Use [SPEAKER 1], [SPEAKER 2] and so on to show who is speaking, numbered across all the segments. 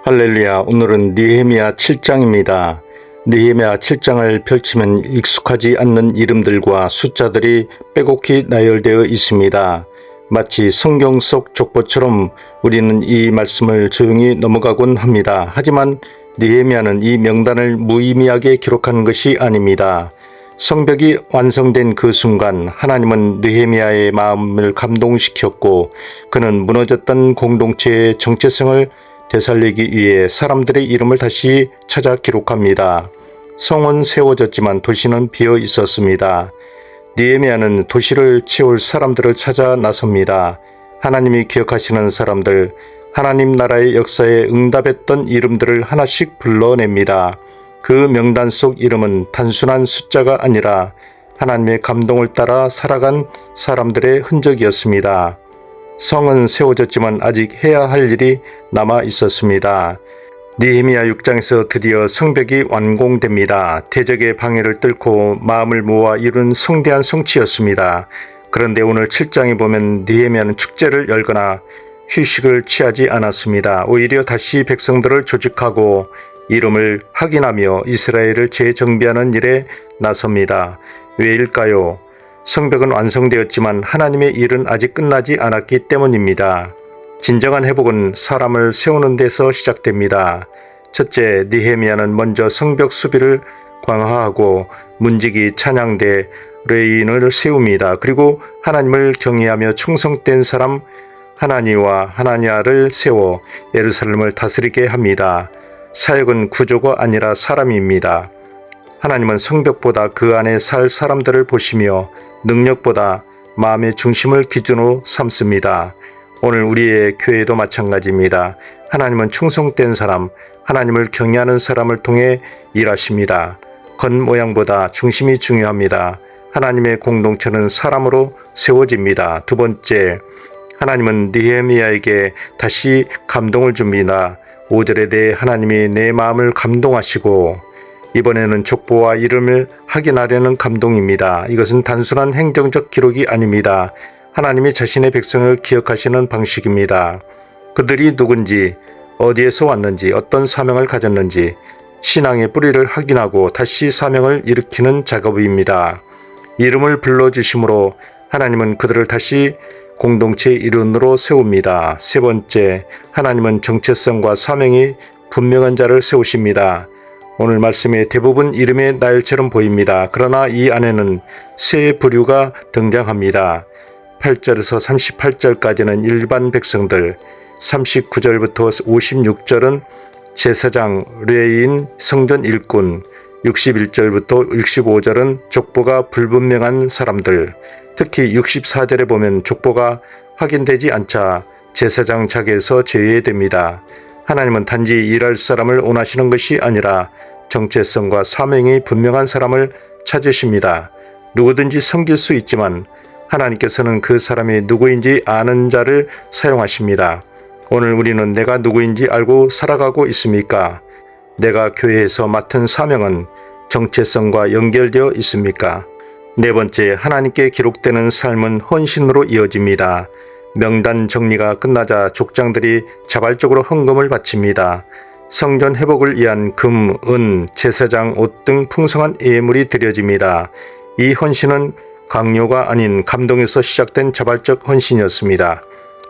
[SPEAKER 1] 할렐루야. 오늘은 느헤미야 7장입니다. 느헤미야 7장을 펼치면 익숙하지 않는 이름들과 숫자들이 빼곡히 나열되어 있습니다. 마치 성경 속 족보처럼 우리는 이 말씀을 조용히 넘어가곤 합니다. 하지만 느헤미야는 이 명단을 무의미하게 기록한 것이 아닙니다. 성벽이 완성된 그 순간 하나님은 느헤미야의 마음을 감동시켰고 그는 무너졌던 공동체의 정체성을 되살리기 위해 사람들의 이름을 다시 찾아 기록합니다. 성은 세워졌지만 도시는 비어 있었습니다. 느헤미야는 도시를 채울 사람들을 찾아 나섭니다. 하나님이 기억하시는 사람들, 하나님 나라의 역사에 응답했던 이름들을 하나씩 불러냅니다. 그 명단 속 이름은 단순한 숫자가 아니라 하나님의 감동을 따라 살아간 사람들의 흔적이었습니다. 성은 세워졌지만 아직 해야 할 일이 남아 있었습니다. 느헤미야 6장에서 드디어 성벽이 완공됩니다. 대적의 방해를 뚫고 마음을 모아 이룬 성대한 성취였습니다. 그런데 오늘 7장에 보면 느헤미야는 축제를 열거나 휴식을 취하지 않았습니다. 오히려 다시 백성들을 조직하고 이름을 확인하며 이스라엘을 재정비하는 일에 나섭니다. 왜일까요? 성벽은 완성되었지만 하나님의 일은 아직 끝나지 않았기 때문입니다. 진정한 회복은 사람을 세우는 데서 시작됩니다. 첫째, 느헤미야는 먼저 성벽 수비를 강화하고 문지기 찬양대 레인을 세웁니다. 그리고 하나님을 경외하며 충성된 사람 하나니와 하나냐를 세워 예루살렘을 다스리게 합니다. 사역은 구조가 아니라 사람입니다. 하나님은 성벽보다 그 안에 살 사람들을 보시며 능력보다 마음의 중심을 기준으로 삼습니다. 오늘 우리의 교회도 마찬가지입니다. 하나님은 충성된 사람, 하나님을 경외하는 사람을 통해 일하십니다. 겉모양보다 중심이 중요합니다. 하나님의 공동체는 사람으로 세워집니다. 두 번째, 하나님은 느헤미야에게 다시 감동을 줍니다. 5절에 대해 하나님이 내 마음을 감동하시고 이번에는 족보와 이름을 확인하려는 감동입니다. 이것은 단순한 행정적 기록이 아닙니다. 하나님이 자신의 백성을 기억하시는 방식입니다. 그들이 누군지, 어디에서 왔는지, 어떤 사명을 가졌는지 신앙의 뿌리를 확인하고 다시 사명을 일으키는 작업입니다. 이름을 불러주심으로 하나님은 그들을 다시 공동체의 일원으로 세웁니다. 세 번째, 하나님은 정체성과 사명이 분명한 자를 세우십니다. 오늘 말씀의 대부분 이름의 나열처럼 보입니다. 그러나 이 안에는 세 부류가 등장합니다. 8절에서 38절까지는 일반 백성들, 39절부터 56절은 제사장, 레위인, 성전 일꾼, 61절부터 65절은 족보가 불분명한 사람들, 특히 64절에 보면 족보가 확인되지 않자 제사장 자리에서 제외됩니다. 하나님은 단지 일할 사람을 원하시는 것이 아니라 정체성과 사명이 분명한 사람을 찾으십니다. 누구든지 섬길 수 있지만 하나님께서는 그 사람이 누구인지 아는 자를 사용하십니다. 오늘 우리는 내가 누구인지 알고 살아가고 있습니까? 내가 교회에서 맡은 사명은 정체성과 연결되어 있습니까? 네 번째, 하나님께 기록되는 삶은 헌신으로 이어집니다. 명단 정리가 끝나자 족장들이 자발적으로 헌금을 바칩니다. 성전 회복을 위한 금, 은, 제사장, 옷 등 풍성한 예물이 드려집니다. 이 헌신은 강요가 아닌 감동에서 시작된 자발적 헌신이었습니다.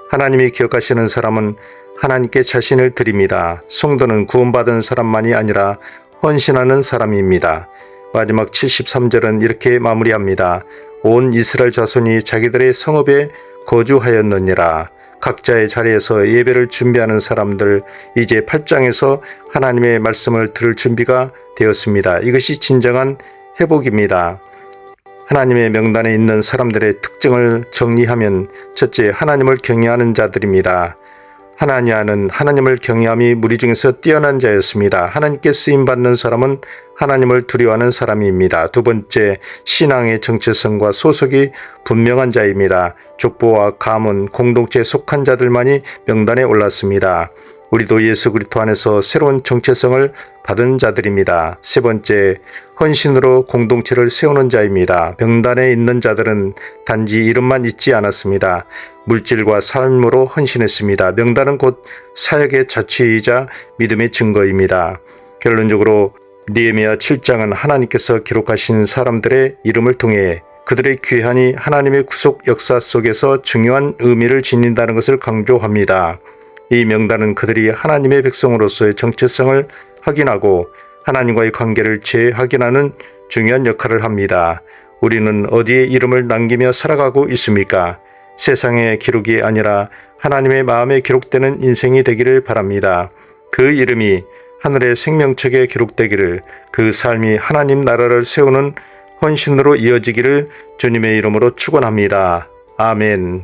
[SPEAKER 1] 하나님이 기억하시는 사람은 하나님께 자신을 드립니다. 성도는 구원받은 사람만이 아니라 헌신하는 사람입니다. 마지막 73절은 이렇게 마무리합니다. 온 이스라엘 자손이 자기들의 성읍에 거주하였느니라. 각자의 자리에서 예배를 준비하는 사람들, 이제 8장에서 하나님의 말씀을 들을 준비가 되었습니다. 이것이 진정한 회복입니다. 하나님의 명단에 있는 사람들의 특징을 정리하면 첫째, 하나님을 경외하는 자들입니다. 하나냐는 하나님을 경외함이 무리 중에서 뛰어난 자였습니다. 하나님께 쓰임받는 사람은 하나님을 두려워하는 사람입니다. 두 번째, 신앙의 정체성과 소속이 분명한 자입니다. 족보와 가문, 공동체에 속한 자들만이 명단에 올랐습니다. 우리도 예수 그리스도 안에서 새로운 정체성을 받은 자들입니다. 세 번째, 헌신으로 공동체를 세우는 자입니다. 명단에 있는 자들은 단지 이름만 잊지 않았습니다. 물질과 삶으로 헌신했습니다. 명단은 곧 사역의 자취이자 믿음의 증거입니다. 결론적으로 느헤미야 7장은 하나님께서 기록하신 사람들의 이름을 통해 그들의 귀환이 하나님의 구속 역사 속에서 중요한 의미를 지닌다는 것을 강조합니다. 이 명단은 그들이 하나님의 백성으로서의 정체성을 확인하고 하나님과의 관계를 재확인하는 중요한 역할을 합니다. 우리는 어디에 이름을 남기며 살아가고 있습니까? 세상의 기록이 아니라 하나님의 마음에 기록되는 인생이 되기를 바랍니다. 그 이름이 하늘의 생명책에 기록되기를, 그 삶이 하나님 나라를 세우는 헌신으로 이어지기를 주님의 이름으로 축원합니다. 아멘.